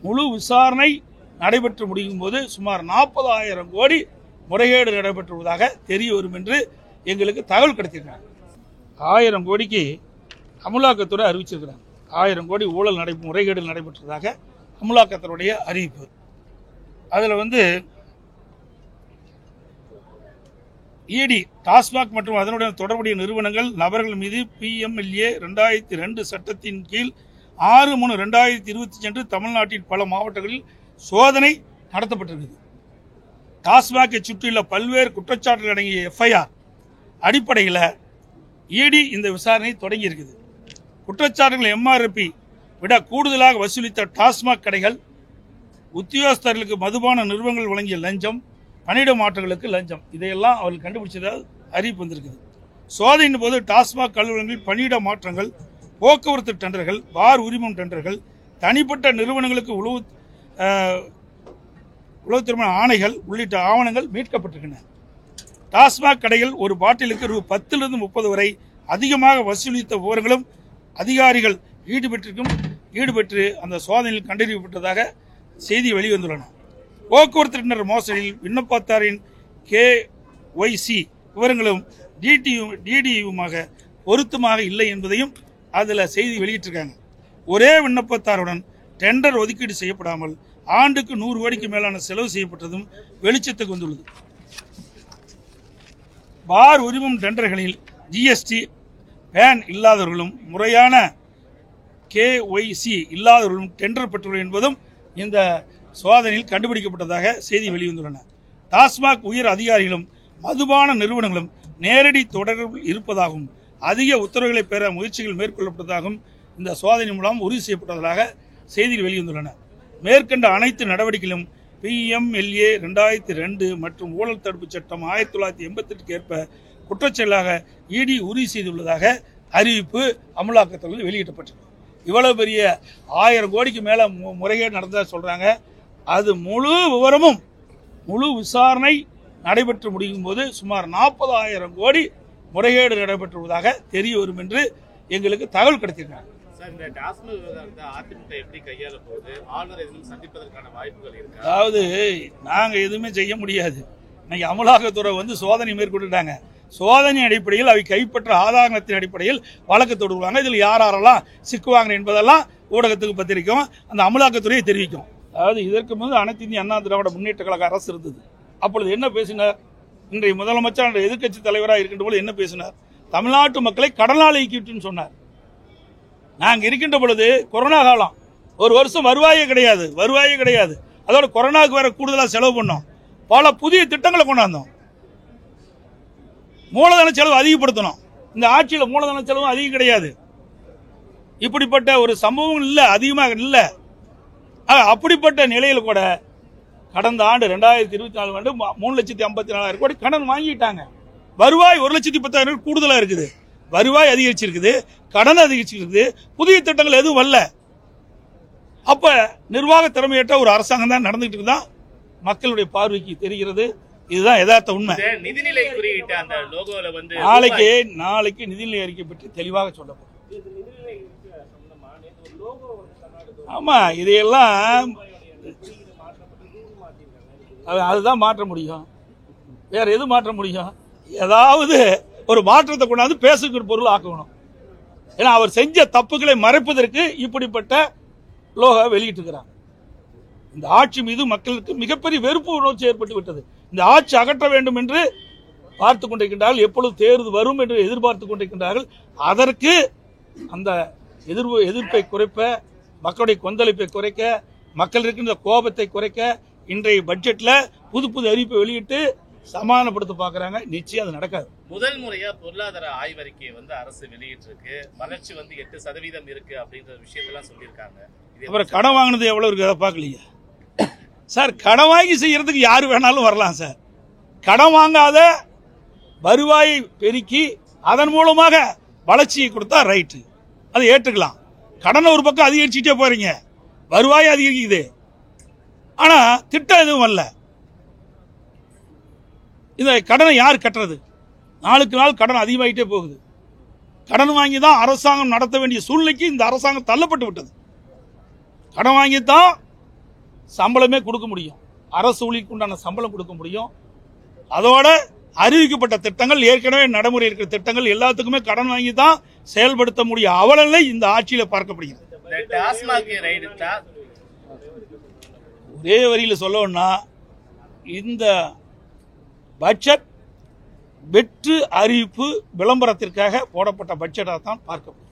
முழு விசாரணை நடைபெற்று முடியும் போது சுமார் 40,000 கோடி முறைகேடு நடைபெற்றுவதாக தெரிய வரும் என்று எங்களுக்கு தகவல் கிடைத்திருக்கிறாங்க. 1000 கோடிக்கு அமலாக்கத்துறை அறிவிச்சிருக்கிறாங்க. 1000 கோடி ஊழல் முறைகேடு நடைபெற்றதாக அமலாக்கத்துறையுடைய அறிவிப்பு. அதில் இடி டாஸ்மாக் மற்றும் அதனுடன் தொடர்புடைய நிறுவனங்கள் நபர்கள் மீது PMLA 2002 சட்டத்தின் கீழ் 6/3/2020 தமிழ்நாட்டின் பல மாவட்டங்களில் சோதனை நடத்தப்பட்டிருக்கிறது. டாஸ்மாகை சுற்றியுள்ள பல்வேறு குற்றச்சாட்டுகள் அடங்கிய FIR அடிப்படையில் இடி இந்த விசாரணை தொடங்கி இருக்குது. குற்றச்சாட்டுகள் MRP விட கூடுதலாக வசூலித்த டாஸ்மாக் கடைகள், உத்தியோகஸ்தர்களுக்கு மதுபான நிறுவனங்கள் வழங்கிய லஞ்சம், பணியிட மாற்றங்களுக்கு லஞ்சம், இதையெல்லாம் அவர்கள் கண்டுபிடிச்சதாக அறிவிப்பு வந்திருக்குது. சோதனையின் போது டாஸ்மாக் அலுவலகங்களில் பணியிட மாற்றங்கள், போக்குவரத்து டெண்டர்கள், பார் உரிமம் டெண்டர்கள், தனிப்பட்ட நிறுவனங்களுக்கு உளவுத்துறை ஆணைகள் உள்ளிட்ட ஆவணங்கள் மீட்கப்பட்டிருக்கின்றன. டாஸ்மாக் கடைகள் ஒரு பாட்டிலுக்கு ரூ. 10 முதல் 30 வரை அதிகமாக வசூலித்த விவரங்களும் அதிகாரிகள் ஈடுபட்டு அந்த சோதனையில் கண்டறியப்பட்டதாக செய்தி வெளிவந்துள்ளன. போக்குவரத்து டெண்டர் மோசடியில் விண்ணப்பத்தாரின் KYC விவரங்களும் DDயுமாக பொருத்தமாக இல்லை என்பதையும் அதில் செய்தி வெளியிட்டிருக்காங்க. ஒரே விண்ணப்பத்தாருடன் டெண்டர் ஒதுக்கீடு செய்யப்படாமல் ஆண்டுக்கு 100 கோடிக்கு மேலான செலவு செய்யப்பட்டதும் வெளிச்சத்துக்கு வந்துள்ளது. பார் உரிமம் டெண்டர்களில் GST பேன் இல்லாதவர்களும் முறையான KYC இல்லாதவர்களும் டெண்டர் பெற்றுள்ளனர் என்பதும் இந்த சோதனையில் கண்டுபிடிக்கப்பட்டதாக செய்தி வெளிவந்துள்ளன. டாஸ்மாக் உயர் அதிகாரிகளும் மதுபான நிறுவனங்களும் நேரடி தொடர்பில் இருப்பதாகவும் அதிக உத்தரவுகளை பெற முயற்சிகள் மேற்கொள்ளப்பட்டதாகவும் இந்த சோதனை மூலம் உறுதி செய்யப்பட்டதாக செய்திகள் வெளிவந்துள்ளன. மேற்கண்ட அனைத்து நடவடிக்கைகளும் PMLA 2002 மற்றும் ஊழல் தடுப்பு சட்டம் 1988 ஏற்ப குற்றச்செயலாக இடி உறுதி செய்துள்ளதாக அறிவிப்பு அமலாக்கத்துறையில் வெளியிடப்பட்டது. இவ்வளவு பெரிய 1000 கோடிக்கு மேல முறைகேடு நடந்ததா சொல்றாங்க. அது முழு விவரமும் முழு விசாரணை நடைபெற்று முடியும் போது சுமார் 40,000 கோடி முறைகேடு நடைபெற்றுவதாக தெரிய வரும் என்று எங்களுக்கு தகவல் கிடைத்திருக்காங்க. அதாவது நாங்க எதுவுமே செய்ய முடியாது. இன்னைக்கு அமலாக்கத்துறை சோதனை மேற்கொண்டுட்டாங்க. சோதனை அடிப்படையில் அவை கைப்பற்ற ஆதாரத்தின் அடிப்படையில் வழக்கு தொடுவாங்க. இதில் யாரெல்லாம் சிக்குவாங்க என்பதெல்லாம் ஊடகத்துக்கு பத்திரிக்கும், அந்த அமலாக்கத்துறையை தெரிவிக்கும். அதாவது இதற்கு முன்பு அனைத்து இந்திய அண்ணா திராவிட முன்னேற்ற கழக அரசு இருந்தது. அப்பொழுது என்ன பேசினார்? இன்றைய முதலமைச்சர் எதிர்க்கட்சி தலைவராக இருக்கின்ற போது என்ன பேசினார்? தமிழ்நாட்டு மக்களை கடனால் ஈக்கிட்டுன்னு சொன்னார். நாங்கள் இருக்கின்ற பொழுது கொரோனா காலம், ஒரு வருஷம் வருவாயே கிடையாது. அதோட கொரோனாவுக்கு வேற கூடுதலாக செலவு பண்ணோம். பல புதிய திட்டங்களை கொண்டாந்தோம். மூலதன செலவு அதிகப்படுத்தணும். இந்த ஆட்சியில் மூலதன செலவு அதிகம் கிடையாது. இப்படிப்பட்ட ஒரு சம்பவம் இல்லை, அதிகமாக இல்லை. அப்படிப்பட்ட நிலையில் கூட கடந்த ஆண்டு 2024 ஆண்டு 3,54,000 கோடி கடன் வாங்கிட்டாங்க. வருவாய் 1,10,000 கூடுதலா இருக்குது. வருவாய் அதிகரிச்சிருக்குது, கடன் அதிகரிச்சிருக்குது, புதிய திட்டங்கள் எதுவும் வரல. அப்ப நிர்வாக திறமையற்ற ஒரு அரசாங்கம் தான் நடந்துட்டு இருக்குதான் மக்களுடைய பார்வைக்கு தெரிகிறது. இதுதான் யதார்த்த உண்மை. நிதிநிலை குறியீட்டு அந்த லோகோல நாளைக்கு நிதிநிலை அறிக்கை பற்றி தெளிவாக சொல்லப்படும். ஆமா, இதையெல்லாம் அதுதான் மாற்ற முடியும். வேற எது மாற்ற முடியும்? ஏதாவது ஒரு மாற்றத்தை கொண்டாந்து பேசுகிற பொருள் ஆக்கணும். ஏன்னா அவர் செஞ்ச தப்புகளை மறைப்பதற்கு இப்படிப்பட்ட லோகோ வெளியிட்டிருக்கிறாங்க. இந்த ஆட்சி மீது மக்களுக்கு மிகப்பெரிய வெறுப்பு உணர்ச்சி ஏற்பட்டு விட்டது. இந்த ஆட்சி அகற்ற வேண்டும் என்று பார்த்து கொண்டிருக்கின்றார்கள். எப்பொழுது தேர்தல் வரும் என்று எதிர்பார்த்து கொண்டிருக்கின்றார்கள். அதற்கு அந்த எதிர்ப்பை குறைப்ப, மக்களுடைய கொந்தளிப்பை குறைக்க, மக்கள் இருக்கின்ற கோபத்தை குறைக்க இன்றைய பட்ஜெட்ல புது அறிவிப்பை வெளியிட்டு சமாதானப்படுத்த பாக்குறாங்க. நிச்சயம் அது நடக்காது. முதல் முறையா பொருளாதார ஆய்வறிக்கையை அரசு வெளியிட்டிருக்கு. வளர்ச்சி 8% இருக்கு அப்படின்ற விஷயத்தெல்லாம் சொல்லியிருக்காங்க. அப்புறம் கடன் வாங்கினது எவ்வளவு இருக்கு அதை பார்க்கலையா சார்? கடன் வாங்கி செய்யறதுக்கு யாரு வேணாலும் வரலாம் சார். கடன் வாங்காத வருவாயை பெருக்கி அதன் மூலமாக வளர்ச்சியை கொடுத்தா ரைட்டு, அதை ஏற்றுக்கலாம். கடனை ஒரு பக்கம் அதிகரிச்சுட்டே போறீங்க, வருவாய் அதிகரிக்குது, ஆனா திட்டம் எதுவும் வரல. இந்த கடனை யார் கட்டுறது? நாளுக்கு நாள் கடன் அதிகமாகிட்டே போகுது. கடன் வாங்கி தான் அரசாங்கம் நடத்த வேண்டிய சூழ்நிலைக்கு இந்த அரசாங்கம் தள்ளப்பட்டு விட்டது. கடன் வாங்கித்தான் சம்பளமே கொடுக்க முடியும், அரசு ஊழியருக்கு உண்டான சம்பளம் கொடுக்க முடியும். அதோட அறிவிக்கப்பட்ட திட்டங்கள், ஏற்கனவே நடைமுறை இருக்கிற திட்டங்கள் எல்லாத்துக்குமே கடன் வாங்கி தான் செயல்படுத்த முடியும் அவலநிலை இந்த ஆட்சியில பார்க்கப்படுகிறது. ஒரே வரியில சொல்லணும்னா இந்த பட்ஜெட் வெற்று அறிவிப்பு விளம்பரத்திற்காக போடப்பட்ட பட்ஜெட்டாக தான் பார்க்கப்படும்.